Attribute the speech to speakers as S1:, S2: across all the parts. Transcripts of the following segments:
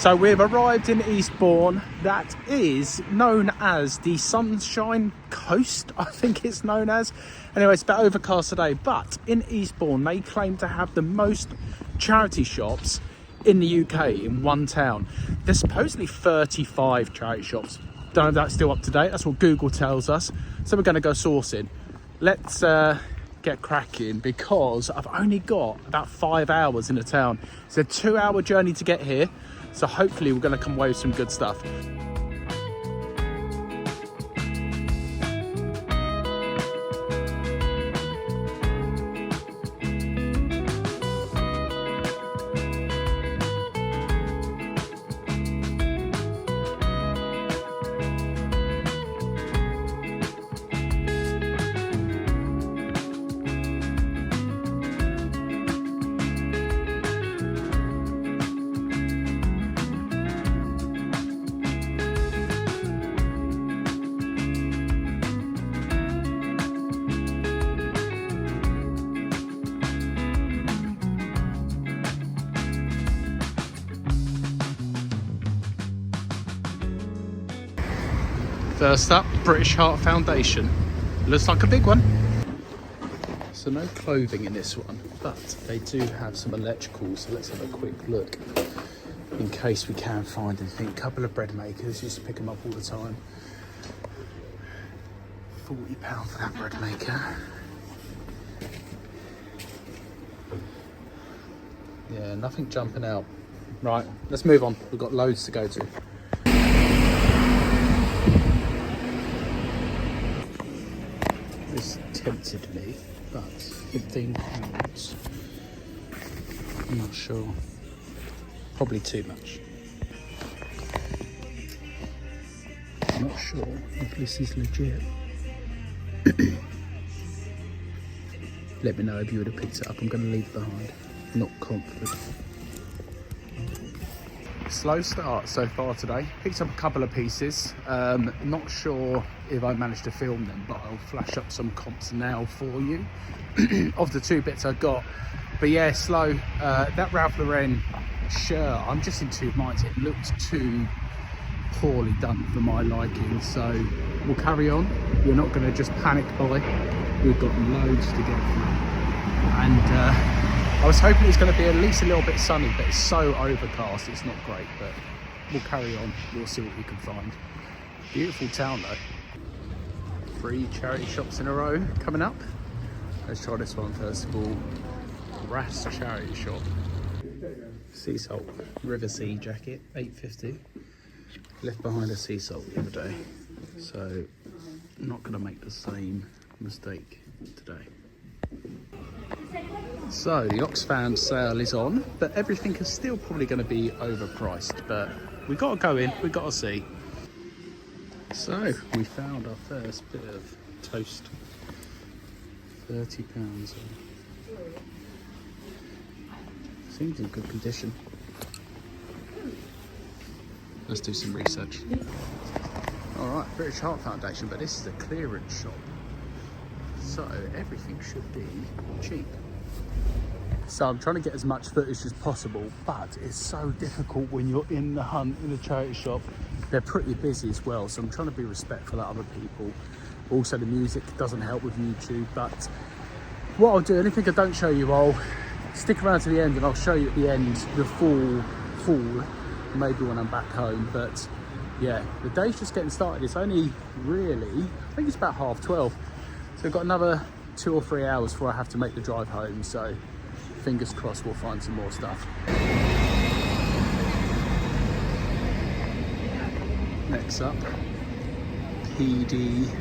S1: So we've arrived in Eastbourne. That is known as the Sunshine Coast, I think it's known as. Anyway, it's a bit overcast today, but in Eastbourne they claim to have the most charity shops in the UK in one town. There's supposedly 35 charity shops. Don't know if that's still up to date. That's what Google tells us. So we're going to go sourcing. Let's get cracking because I've only got about 5 hours in the town. It's a 2-hour journey to get here. So hopefully we're going to come away with some good stuff. First up, British Heart Foundation. Looks like a big one. So no clothing in this one, but they do have some electrical, so let's have a quick look in case we can find anything. A couple of bread makers, used to pick them up all the time. £40 for that bread maker. Yeah, nothing jumping out. Right, let's move on. We've got loads to go to. This tempted me, but £15. I'm not sure. Probably too much. I'm not sure if this is legit. Let me know if you would have picked it up. I'm going to leave it behind. Not confident. Slow start so far today. Picked up a couple of pieces. Not sure if I managed to film them, but I'll flash up some comps now for you of the 2 bits I got. But yeah, slow. That Ralph Lauren shirt, I'm just in 2 minds. It looked too poorly done for my liking, so we'll carry on. We're not going to just panic buy. We've got loads to get through, and I was hoping it's going to be at least a little bit sunny, but it's so overcast, it's not great, but we'll carry on. We'll see what we can find. Beautiful town though. 3 charity shops in a row coming up. Let's try this one first of all. Rass charity shop. Sea salt, River Sea jacket, £8.50. Left behind a sea salt the other day, so I'm not going to make the same mistake today. So the Oxfam sale is on, but everything is still probably going to be overpriced, but we've got to go in, we've got to see. So we found our first bit of toast. £30. Seems in good condition. Let's do some research. Alright, British Heart Foundation, but this is a clearance shop, so everything should be cheap. So I'm trying to get as much footage as possible, but it's so difficult when you're in the hunt in a charity shop. They're pretty busy as well, so I'm trying to be respectful of other people. Also the music doesn't help with YouTube, but what I'll do, anything I don't show you, I'll stick around to the end and I'll show you at the end the full haul, maybe when I'm back home. But yeah, the day's just getting started. It's only really, I think it's about 12:30. So I've got another 2 or 3 hours before I have to make the drive home, so fingers crossed we'll find some more stuff. Next up, PDSA.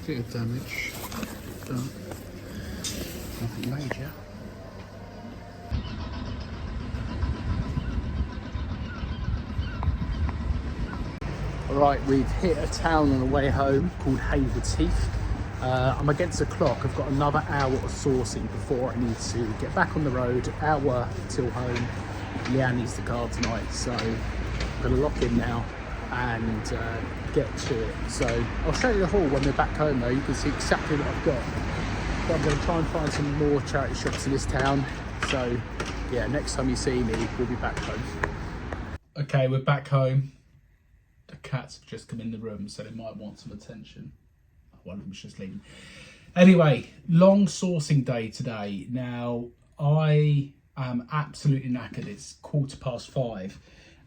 S1: Bit of damage, but nothing major. Right, we've hit a town on the way home called Haywards Heath. I'm against the clock. I've got another hour of sourcing before I need to get back on the road. Hour till home. Leanne needs the car tonight, so I'm going to lock in now and get to it. So I'll show you the haul when we're back home though. You can see exactly what I've got. But I'm going to try and find some more charity shops in this town. So yeah, next time you see me, we'll be back home. Okay, we're back home. The cats have just come in the room, so they might want some attention. One of them's just leaving. Anyway, long sourcing day today. Now, I am absolutely knackered. It's 5:15.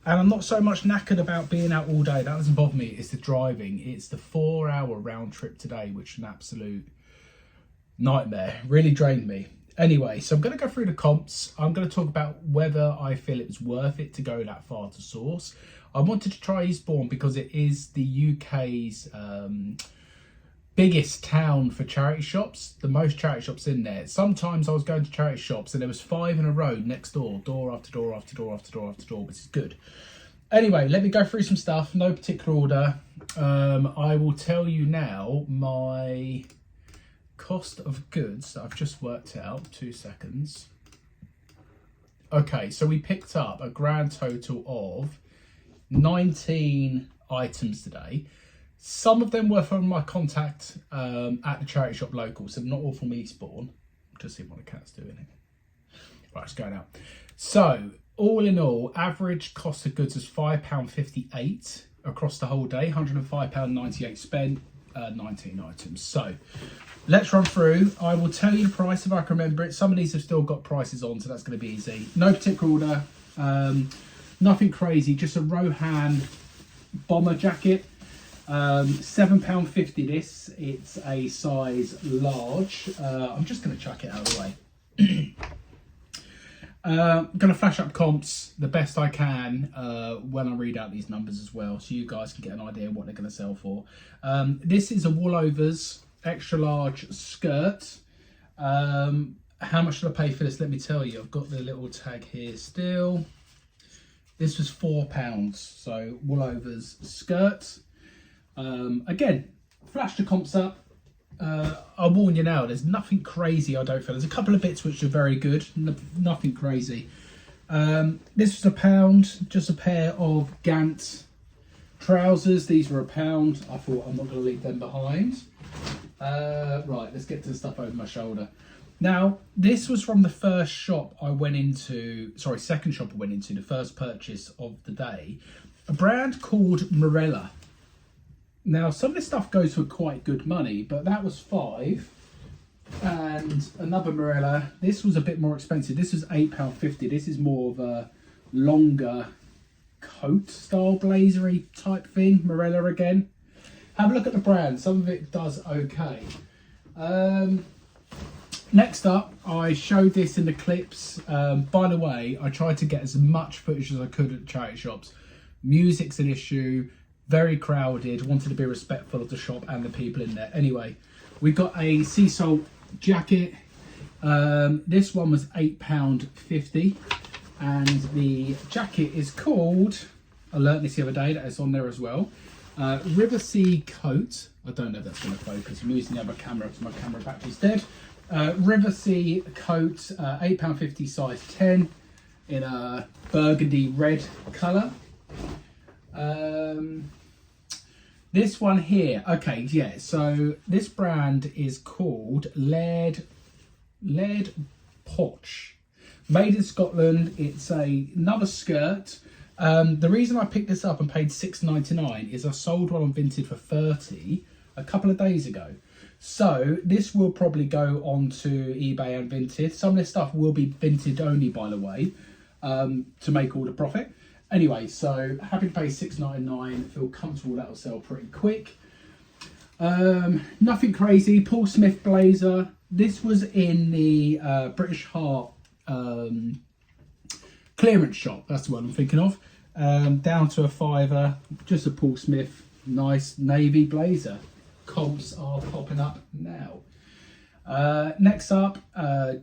S1: And I'm not so much knackered about being out all day. That doesn't bother me. It's the driving. It's the 4-hour round trip today, which is an absolute nightmare. Really drained me. Anyway, so I'm going to go through the comps. I'm going to talk about whether I feel it was worth it to go that far to source. I wanted to try Eastbourne because it is the UK's biggest town for charity shops. The most charity shops in there. Sometimes I was going to charity shops and there was 5 in a row next door. Door after door after door after door after door, which is good. Anyway, let me go through some stuff. No particular order. I will tell you now my cost of goods that I've just worked out. 2 seconds. Okay, so we picked up a grand total of 19 items today. Some of them were from my contact at the charity shop local, so not all from Eastbourne. Just see what the cat's doing here. Right, it's going out. So, all in all, average cost of goods is £5.58 across the whole day, £105.98 spent, 19 items. So, let's run through. I will tell you the price if I can remember it. Some of these have still got prices on, so that's going to be easy. No particular order. Nothing crazy, just a Rohan bomber jacket. £7.50 this. It's a size large. I'm just going to chuck it out of the way. I'm going to flash up comps the best I can when I read out these numbers as well, so you guys can get an idea of what they're going to sell for. This is a Woolovers extra large skirt. How much did I pay for this? Let me tell you. I've got the little tag here still. This was £4, so Woolovers skirt. Again, flash the comps up. I'll warn you now, there's nothing crazy I don't feel. There's a couple of bits which are very good, nothing crazy. This was £1, just a pair of Gant trousers. These were £1. I thought I'm not going to leave them behind. Right, let's get to the stuff over my shoulder. Now, this was from the first shop I went into, second shop I went into, the first purchase of the day. A brand called Morella. Now, some of this stuff goes for quite good money, but that was £5. And another Morella, this was a bit more expensive. This was £8.50. This is more of a longer coat style blazery type thing. Morella again. Have a look at the brand. Some of it does okay. Next up, I showed this in the clips. By the way, I tried to get as much footage as I could at charity shops. Music's an issue, very crowded, wanted to be respectful of the shop and the people in there. Anyway, we got a sea salt jacket. This one was £8.50, and the jacket is called, I learnt this the other day, that is on there as well, River Sea Coat. I don't know if that's going to focus. I'm using the other camera because my camera battery's dead. River Sea Coat, £8.50, size 10, in a burgundy red colour. This one here, okay, yeah, so this brand is called Laird Poch. Made in Scotland. It's another skirt. The reason I picked this up and paid £6.99 is I sold one on Vinted for £30 a couple of days ago. So this will probably go on to eBay and Vinted. Some of this stuff will be Vinted only, by the way, to make all the profit. Anyway, so happy to pay £6.99. Feel comfortable that'll sell pretty quick. Nothing crazy. Paul Smith blazer. This was in the British Heart clearance shop. That's what I'm thinking of. Down to £5. Just a Paul Smith nice navy blazer. Comps are popping up now. Next up,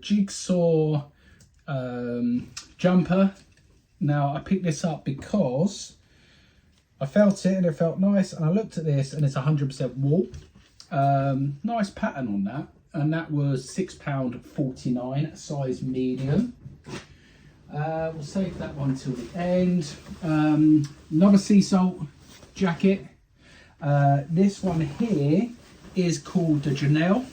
S1: jigsaw jumper. Now I picked this up because I felt it and it felt nice, and I looked at this and it's 100% wool. Nice pattern on that, and that was £6.49, size medium. We'll save that one till the end. Another sea salt jacket. This one here is called the Janelle,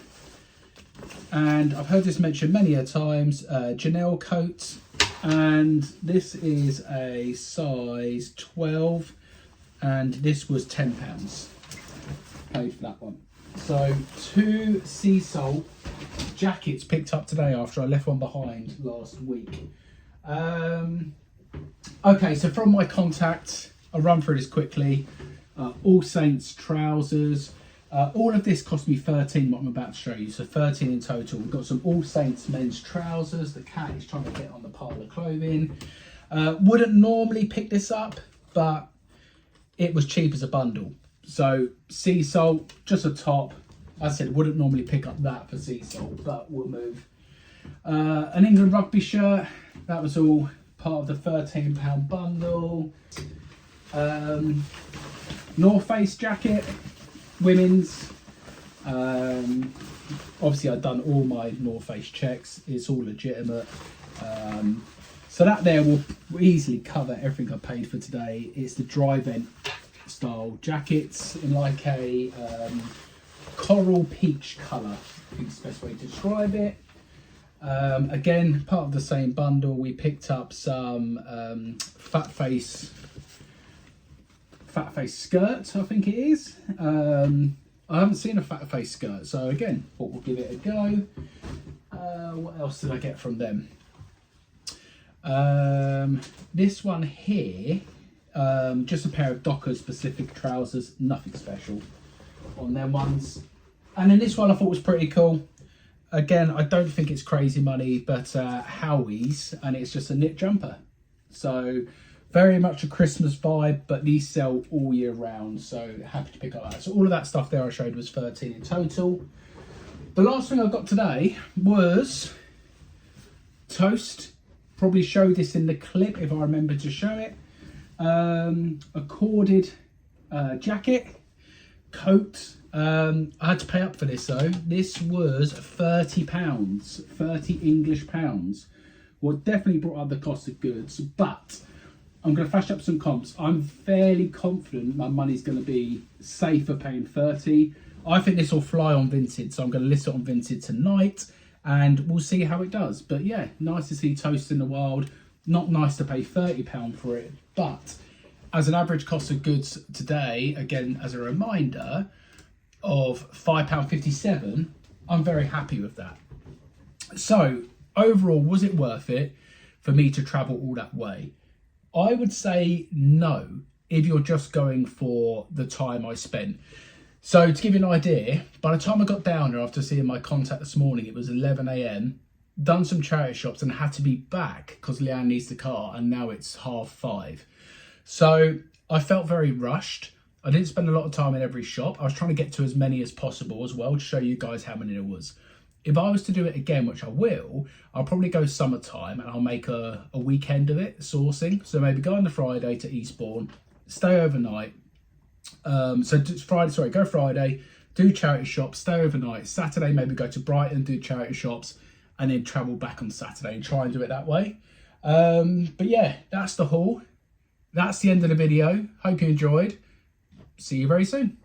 S1: and I've heard this mentioned many a times. Janelle coat, and this is a size 12, and this was £10. Paid for that one. So 2 sea salt jackets picked up today after I left one behind last week. Okay, so from my contact, I'll run through this quickly. All Saints trousers. All of this cost me 13, what I'm about to show you. So 13 in total. We've got some All Saints men's trousers. The cat is trying to get on the pile of clothing. Wouldn't normally pick this up, but it was cheap as a bundle. So sea salt, just a top. As I said, wouldn't normally pick up that for sea salt, but we'll move. An England rugby shirt. That was all part of the £13 bundle. North Face jacket, women's. Obviously I've done all my North Face checks. It's all legitimate. So that there will easily cover everything I paid for today. It's the dry vent style jackets in like a coral peach colour. I think it's the best way to describe it. Again, part of the same bundle. We picked up some fat face skirt, I think it is. I haven't seen a fat face skirt, so again, thought we'll give it a go. What else did I get from them? This one here, just a pair of Docker specific trousers, nothing special on them ones. And then this one I thought was pretty cool. Again, I don't think it's crazy money, but Howie's, and it's just a knit jumper. So very much a Christmas vibe, but these sell all year round, so happy to pick up that. So all of that stuff there I showed was 13 in total. The last thing I got today was toast. Probably showed this in the clip if I remember to show it. A corded jacket, coat. I had to pay up for this though. This was £30, 30 English pounds. Well, definitely brought up the cost of goods, but I'm going to flash up some comps. I'm fairly confident my money's going to be safe for paying 30. I think this will fly on Vinted, so I'm going to list it on Vinted tonight, and we'll see how it does. But yeah, nice to see toast in the wild. Not nice to pay £30 for it, but as an average cost of goods today, again, as a reminder, of £5.57, I'm very happy with that. So overall, was it worth it for me to travel all that way? I would say no, if you're just going for the time I spent. So to give you an idea, by the time I got down there after seeing my contact this morning, it was 11 AM, done some charity shops and had to be back because Leanne needs the car, and now it's 5:30. So I felt very rushed. I didn't spend a lot of time in every shop. I was trying to get to as many as possible as well to show you guys how many there was. If I was to do it again, which I will, I'll probably go summertime and I'll make a weekend of it, sourcing. So maybe go on the Friday to Eastbourne, stay overnight. Go Friday, do charity shops, stay overnight. Saturday, maybe go to Brighton, do charity shops, and then travel back on Saturday and try and do it that way. But yeah, that's the haul. That's the end of the video. Hope you enjoyed. See you very soon.